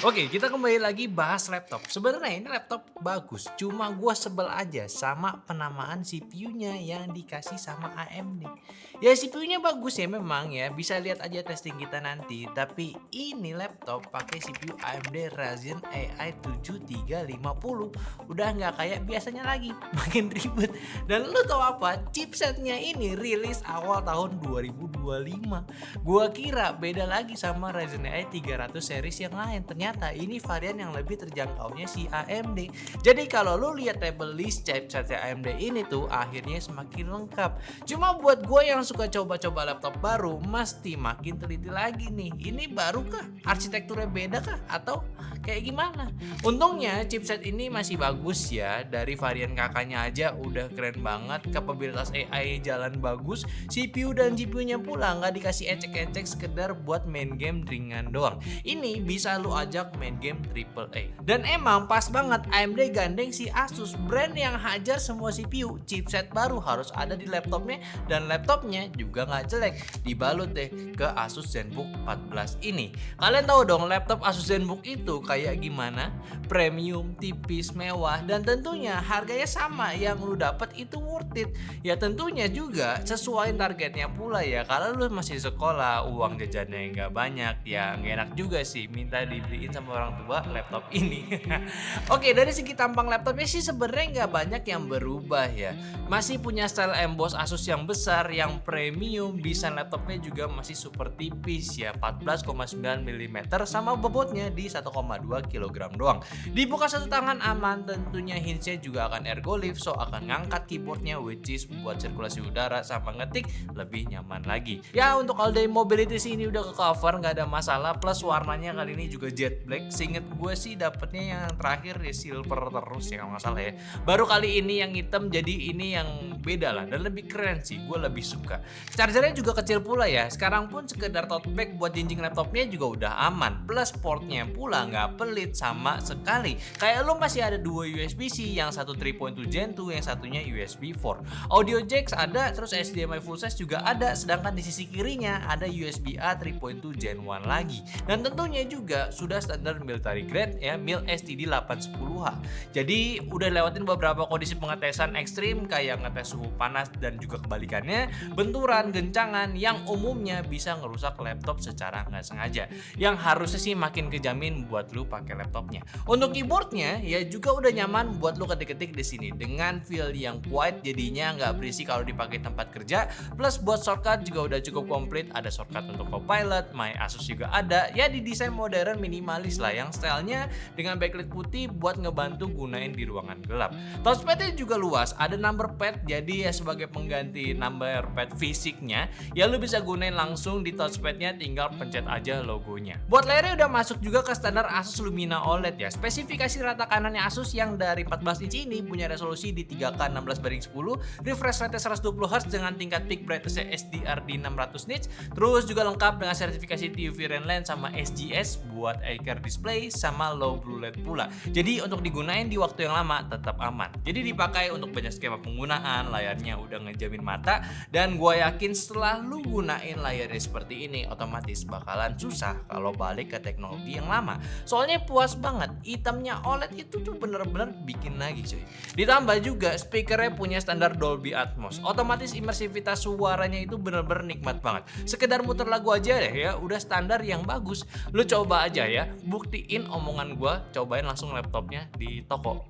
Oke, kita kembali lagi bahas laptop. Sebenarnya ini laptop bagus, cuma gua sebel aja sama penamaan CPU-nya yang dikasih sama AMD. Ya CPU-nya bagus ya memang ya, bisa lihat aja testing kita nanti. Tapi ini laptop pakai CPU AMD Ryzen AI 7350. Udah nggak kayak biasanya lagi, makin ribet. Dan lu tau apa? Chipsetnya ini rilis awal tahun 2025. Gua kira beda lagi sama Ryzen AI 300 series yang lain. Ternyata ini varian yang lebih terjangkaunya si AMD. Jadi kalau lu lihat table list chipset AMD ini tuh akhirnya semakin lengkap. Cuma buat gue yang suka coba-coba laptop baru, mesti makin teliti lagi nih. Ini baru kah? Arsitekturnya beda kah? Atau kayak gimana? Untungnya chipset ini masih bagus ya. Dari varian kakaknya aja udah keren banget. Kapabilitas AI jalan bagus. CPU dan GPU-nya pula nggak dikasih ecek-ecek sekedar buat main game ringan doang. Ini bisa lu ajak main game AAA. Dan emang pas banget AMD gandeng si Asus, brand yang hajar semua CPU. Chipset baru harus ada di laptopnya, dan laptopnya juga nggak jelek. Dibalut deh ke Asus ZenBook 14 ini. Kalian tahu dong laptop Asus ZenBook itu kayak gimana? Premium, tipis, mewah, dan tentunya harganya sama. Yang lu dapat itu worth it. Ya tentunya juga sesuai targetnya pula ya. Kalau lu masih sekolah, uang jajannya nggak banyak, ya nggak enak juga sih minta dibeliin sama orang tua laptop ini. Oke, dari segi tampang laptopnya sih sebenarnya nggak banyak yang berubah ya. Masih punya style emboss Asus yang besar, yang premium. Desain laptopnya juga masih super tipis ya, 14,9 mm sama bobotnya di 1,2 kg doang. Dibuka satu tangan aman, tentunya hinge-nya juga akan ergolift, so akan ngangkat keyboardnya, which is buat sirkulasi udara sama ngetik lebih nyaman lagi. Ya untuk all day mobility sih ini udah ke cover, nggak ada masalah. Plus warnanya kali ini juga jet black. Seinget gue sih dapetnya yang terakhir ya silver terus ya kalau nggak salah ya. Baru kali ini yang hitam, jadi ini yang beda lah dan lebih keren sih, gue lebih suka. Chargernya juga kecil pula ya. Sekarang pun sekedar tote bag buat jinjing laptopnya juga udah aman. Plus portnya pula nggak pelit sama sekali. Kayak lo masih ada dua USB-C, yang satu 3.2 Gen 2, yang satunya USB 4. Audio jacks ada, terus HDMI full size juga ada. Sedangkan di sisi kirinya ada USB-A 3.2 Gen 1 lagi. Dan tentunya juga sudah standar military grade ya, mil STD 810H. Jadi udah lewatin beberapa kondisi pengetesan ekstrim kayak ngetes suhu panas dan juga kebalikannya, benturan, gencangan yang umumnya bisa ngerusak laptop secara nggak sengaja. Yang harusnya sih makin kejamin buat lu pakai laptopnya. Untuk keyboardnya ya juga udah nyaman buat lu ketik-ketik di sini dengan feel yang quiet, jadinya nggak berisik kalau dipakai tempat kerja. Plus buat shortcut juga udah cukup komplit, ada shortcut untuk Copilot, My Asus juga ada. Ya didesain modern minimalis lah, yang stylenya dengan backlit putih buat ngebantu gunain di ruangan gelap. Touchpadnya juga luas, ada number pad, jadi ya sebagai pengganti number pad fisiknya ya lu bisa gunain langsung di touchpadnya, tinggal pencet aja logonya. Buat layarnya udah masuk juga ke standar Asus Lumina OLED ya. Spesifikasi rata kanannya Asus yang dari 14 inch ini punya resolusi di 3K 16:10, refresh rate 120Hz dengan tingkat peak brightness SDR di 600 nits. Terus juga lengkap dengan sertifikasi TUV Rainland sama SGS buat eye-care display sama low blue light pula. Jadi untuk digunain di waktu yang lama tetap aman. Jadi dipakai untuk banyak skema penggunaan, layarnya udah ngejamin mata, dan gue yakin setelah lu gunain layarnya seperti ini otomatis bakalan susah kalau balik ke teknologi yang lama. Soalnya puas banget, hitamnya OLED itu tuh bener-bener bikin lagi cuy. Ditambah juga speakernya punya standar Dolby Atmos, otomatis imersivitas suaranya itu bener-bener nikmat banget. Sekedar muter lagu aja deh ya, udah standar yang bagus. Lu coba aja ya, buktiin omongan gue, cobain langsung laptopnya di toko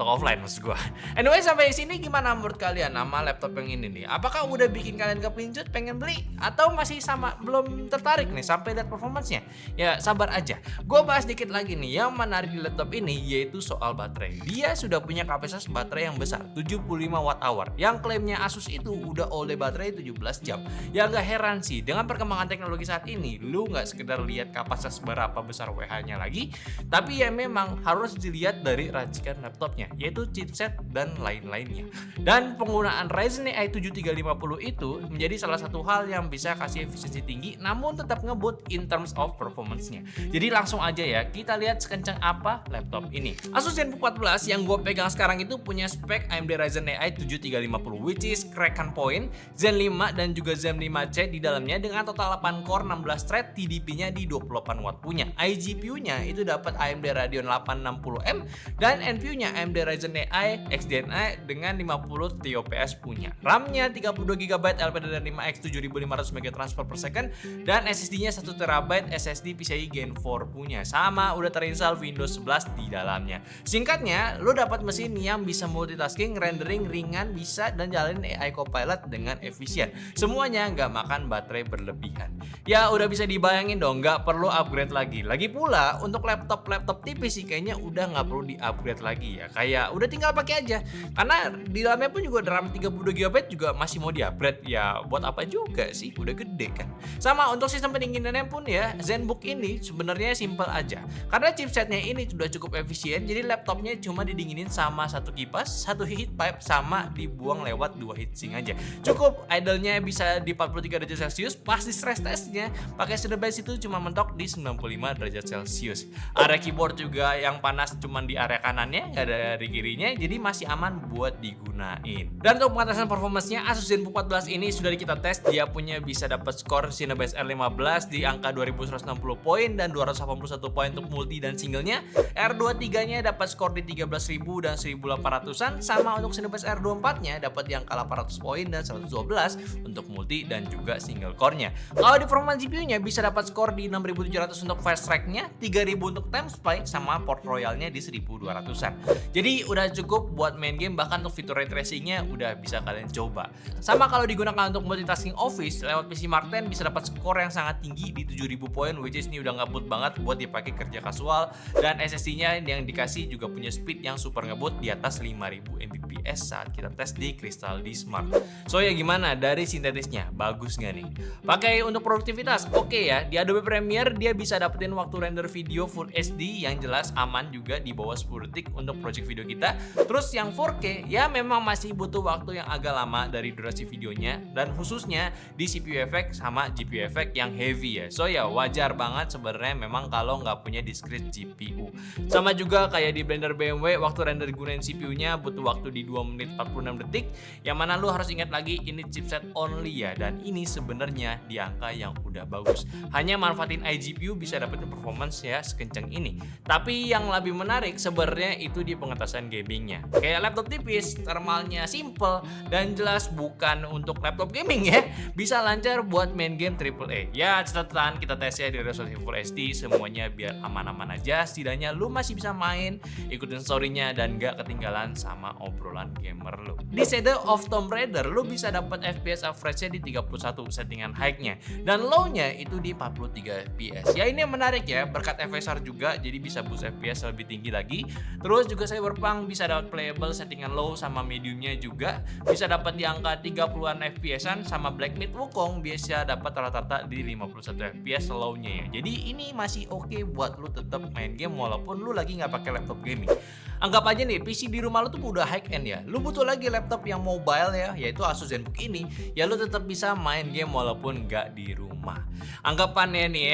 offline maksud gue. Anyway, sampai sini gimana menurut kalian nama laptop yang ini nih? Apakah udah bikin kalian kepincut pengen beli, atau masih sama belum tertarik nih sampai lihat performance-nya? Ya sabar aja, gue bahas dikit lagi nih. Yang menarik di laptop ini yaitu soal baterai. Dia sudah punya kapasitas baterai yang besar 75 Wh, yang klaimnya Asus itu udah all day baterai 17 jam. Ya gak heran sih, dengan perkembangan teknologi saat ini lu gak sekedar lihat kapasitas berapa besar WH-nya lagi, tapi ya memang harus dilihat dari racikan laptopnya, yaitu chipset dan lain-lainnya. Dan penggunaan Ryzen AI 7350 itu menjadi salah satu hal yang bisa kasih efisiensi tinggi namun tetap ngebut in terms of performance-nya. Jadi langsung aja ya, kita lihat sekencang apa laptop ini. Asus ZenBook 14 yang gue pegang sekarang itu punya spek AMD Ryzen AI 7350, which is Kraken Point, Zen 5 dan juga Zen 5C di dalamnya dengan total 8 core 16 thread, TDP-nya di 28 watt punya. IG GPU-nya itu dapat AMD Radeon 860M dan NPU-nya AMD Ryzen AI XDNA dengan 50 TOPS punya. RAM-nya 32GB LPDDR5X 7500 MB transfer per second dan SSD-nya 1TB SSD PCIe Gen 4 punya. Sama udah terinstall Windows 11 di dalamnya. Singkatnya, lo dapat mesin yang bisa multitasking, rendering ringan, bisa dan jalanin AI Copilot dengan efisien. Semuanya nggak makan baterai berlebihan. Ya udah bisa dibayangin dong, nggak perlu upgrade lagi. Lagi pula untuk laptop tipis sih kayaknya udah nggak perlu di-upgrade lagi ya. Kayak udah tinggal pakai aja. Karena di dalamnya pun juga RAM 32GB juga masih mau di-upgrade. Ya buat apa juga sih, udah gede kan. Sama untuk sistem pendinginannya pun ya, ZenBook ini sebenarnya simple aja. Karena chipsetnya ini sudah cukup efisien, jadi laptopnya cuma didinginin sama satu kipas, satu heat pipe, sama dibuang lewat 2 heatsink aja. Cukup idle-nya bisa di 43 derajat Celcius, pas di stress testnya pakai Cinebench itu cuma mentok di 95 derajat Celcius. Area keyboard juga yang panas cuma di area kanannya, nggak ada di kirinya, jadi masih aman buat digunain. Dan untuk pengatasan performance-nya, Asus ZenBook 14 ini sudah kita tes, dia punya bisa dapat skor Cinebench R15 di angka 2160 poin dan 281 poin untuk multi dan singlenya. R23-nya dapat skor di 13.000 dan 1.800-an, sama untuk Cinebench R24-nya dapat di angka 800 poin dan 112 untuk multi dan juga single core-nya. Kalau di performance GPU-nya bisa dapat skor di 6.700 untuk fast track-nya, 3.000 untuk time spy, sama port royal-nya di 1.200-an. Jadi udah cukup buat main game, bahkan untuk fitur ray tracing-nya udah bisa kalian coba. Sama kalau digunakan untuk multitasking office, lewat PC Mark 10 bisa dapat skor yang sangat tinggi di 7.000 poin, which is ini udah ngebut banget buat dipakai kerja kasual, dan SSD-nya yang dikasih juga punya speed yang super ngebut di atas 5.000 Mbps saat kita tes di Crystal D Smart. So ya gimana dari sintetisnya? Bagus nggak nih? Pakai untuk produktivitas, oke ya. Di Adobe Premiere dia bisa dapetin waktu render video Full HD yang jelas, aman juga di bawah 10 detik untuk project video kita. Terus yang 4K ya memang masih butuh waktu yang agak lama dari durasi videonya, dan khususnya di CPU effect sama GPU effect yang heavy ya. So ya wajar banget sebenarnya memang kalau nggak punya discrete GPU. Sama juga kayak di Blender BMW, waktu render gunain CPU-nya butuh waktu di 2 menit 46 detik, yang mana lu harus ingat lagi ini chipset only ya, dan ini sebenarnya di angka yang udah bagus. Hanya manfaatin iGPU bisa dapetin performance ya sekencang ini. Tapi yang lebih menarik sebenarnya itu di pengetasan gamingnya. Kayak laptop tipis, thermalnya simple dan jelas bukan untuk laptop gaming ya. Bisa lancar buat main game AAA. Ya catatan kita tes ya di resolusi Full HD semuanya biar aman-aman aja. Setidaknya lu masih bisa main, ikutin story-nya dan gak ketinggalan sama obrolan gamer lu. Di Shadow of Tomb Raider lu bisa dapat FPS average-nya di 31 settingan high-nya dan low-nya itu di 43 fps. Ya ini yang menarik ya, berkat FSR juga jadi bisa boost FPS lebih tinggi lagi. Terus juga Cyberpunk bisa dapat playable settingan low sama mediumnya juga, bisa dapat di angka 30-an FPS-an, sama Black Myth Wukong bisa dapat rata-rata di 51 FPS low-nya ya. Jadi ini masih oke buat lu tetap main game walaupun lu lagi nggak pakai laptop gaming. Anggap aja nih PC di rumah lu tuh udah high end ya, lu butuh lagi laptop yang mobile ya, yaitu Asus ZenBook ini, ya lu tetap bisa main game walaupun nggak di rumah. Anggapannya nih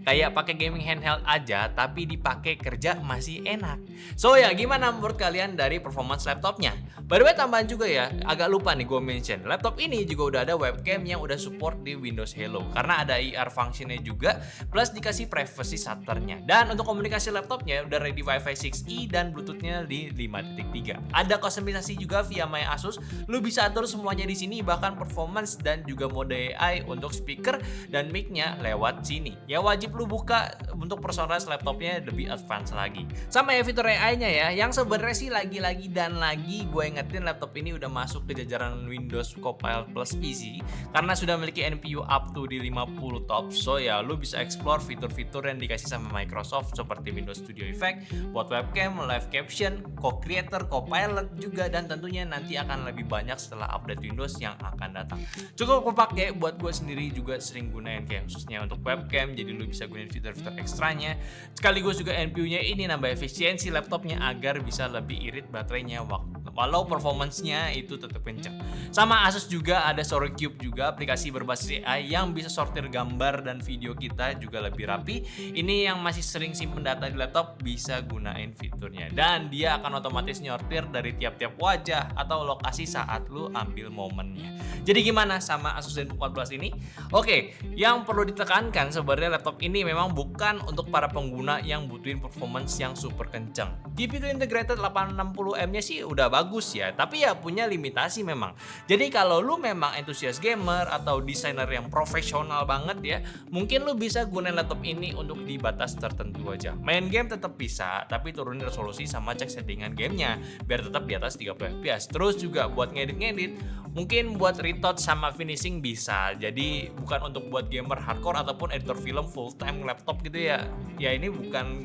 kayak pakai gaming handheld aja tapi dipakai kerja masih enak. So ya gimana menurut kalian dari performance laptopnya? By the way tambahan juga ya, agak lupa nih gue mention, laptop ini juga udah ada webcam yang udah support di Windows Hello karena ada IR functionnya juga, plus dikasih privacy shutternya. Dan untuk komunikasi laptopnya udah ready Wi-Fi 6E dan Bluetooth-nya di 5.3. Ada kustomisasi juga via My Asus, lu bisa atur semuanya di sini, bahkan performance dan juga mode AI untuk speaker dan mic-nya lewat sini. Ya wajib lu buka untuk personalize laptopnya lebih advance lagi. Sama ya fitur AI-nya ya, yang sebenarnya sih lagi-lagi dan lagi gue ingetin laptop ini udah masuk ke jajaran Windows Copilot Plus PC karena sudah memiliki NPU up to di 50 top. So ya lu bisa explore fitur-fitur yang dikasih sama Microsoft seperti Windows Studio Effect buat webcam, live caption, co-creator, Copilot juga, dan tentunya nanti akan lebih banyak setelah update Windows yang akan datang. Cukup kepake buat gue sendiri juga sering gunain kayak khususnya untuk webcam, jadi lu bisa gunain fitur-fitur ekstranya. Sekaligus juga NPU-nya ini nambah efisiensi laptopnya agar bisa lebih irit baterainya waktu walau performance-nya itu tetap kenceng. Sama Asus juga ada StoryCube juga, aplikasi berbasis AI yang bisa sortir gambar dan video kita juga lebih rapi. Ini yang masih sering simpen data di laptop bisa gunain fiturnya, dan dia akan otomatis nyortir dari tiap-tiap wajah atau lokasi saat lu ambil momennya. Jadi gimana sama Asus ZenBook 14 ini? Oke, yang perlu ditekankan sebenarnya laptop ini memang bukan untuk para pengguna yang butuhin performance yang super kenceng. GPU integrated 860M-nya sih udah bagus ya, tapi ya punya limitasi memang. Jadi kalau lu memang entusias gamer atau desainer yang profesional banget ya, mungkin lu bisa gunain laptop ini untuk di batas tertentu aja. Main game tetap bisa, tapi turunin resolusi sama cek settingan gamenya biar tetap di atas 30 fps. Terus juga buat ngedit-ngedit, mungkin buat retouch sama finishing bisa. Jadi bukan untuk buat gamer hardcore ataupun editor film full time laptop gitu ya. Ya ini bukan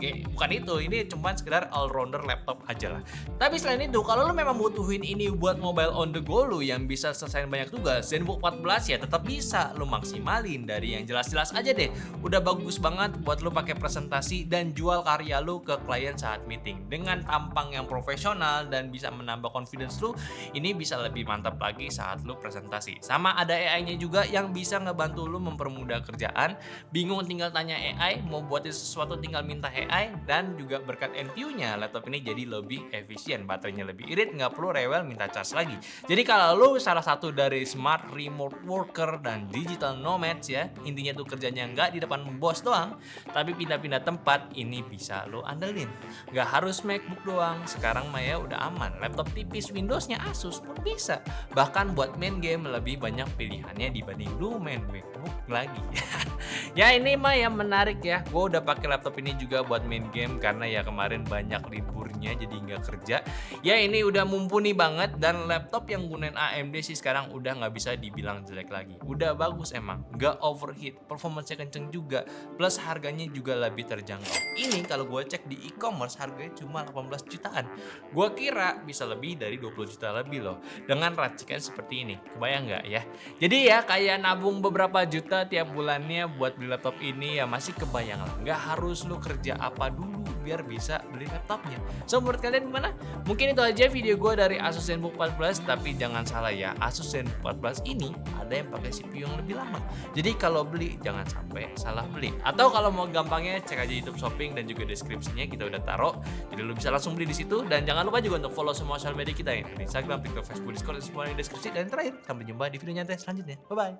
itu, ini cuma sekedar all rounder laptop aja lah. Tapi selain itu, kalau lu memang butuhin ini buat mobile on the go lu yang bisa selesaiin banyak tugas, ZenBook 14 ya tetap bisa lu maksimalin. Dari yang jelas-jelas aja deh, udah bagus banget buat lu pakai presentasi dan jual karya lu ke klien saat meeting. Dengan tampang yang profesional dan bisa menambah confidence lu, ini bisa lebih mantap lagi saat lu presentasi. Sama ada AI-nya juga yang bisa ngebantu lu mempermudah kerjaan. Bingung tinggal tanya AI, mau buatin sesuatu tinggal minta AI, dan juga berkat NPU-nya laptop ini jadi lebih efisien, baterainya lebih irit, nggak perlu rewel minta charge lagi. Jadi kalau lu salah satu dari smart remote worker dan digital nomads ya, intinya tuh kerjanya nggak di depan bos doang, tapi pindah-pindah tempat, ini bisa lu andelin. Nggak harus MacBook doang, sekarang mah ya udah aman, laptop tipis Windows-nya Asus pun bisa. Bahkan buat main game lebih banyak pilihannya dibanding lu main MacBook lagi. Ya ini mah yang menarik ya, gue udah pakai laptop ini juga buat main game karena ya kemarin banyak liburnya jadi nggak kerja. Ya ini udah mumpuni banget, dan laptop yang gunain AMD sih sekarang udah nggak bisa dibilang jelek lagi. Udah bagus emang, nggak overheat, performance-nya kenceng juga, plus harganya juga lebih terjangkau. Ini kalau gue cek di e-commerce harganya cuma 18 jutaan. Gue kira bisa lebih dari 20 juta lebih loh, dengan racikan seperti ini. Kebayang nggak ya? Jadi ya kayak nabung beberapa juta tiap bulannya buat beli laptop ini ya masih kebayang lah. Nggak harus lu kerja apa dulu biar bisa beli laptopnya. So menurut kalian gimana? Mungkin itu aja video gue dari Asus ZenBook 14. Tapi jangan salah ya, Asus ZenBook 14 ini ada yang pakai CPU yang lebih lama. Jadi kalau beli jangan sampai salah beli. Atau kalau mau gampangnya cek aja YouTube Shopping dan juga deskripsinya kita udah taruh. Jadi lu bisa langsung beli di situ, dan jangan lupa juga untuk follow semua sosial media kita yang di Instagram, TikTok, Facebook, Discord, dan semua di deskripsi. Dan terakhir, sampai jumpa di video nyantai selanjutnya. Bye bye.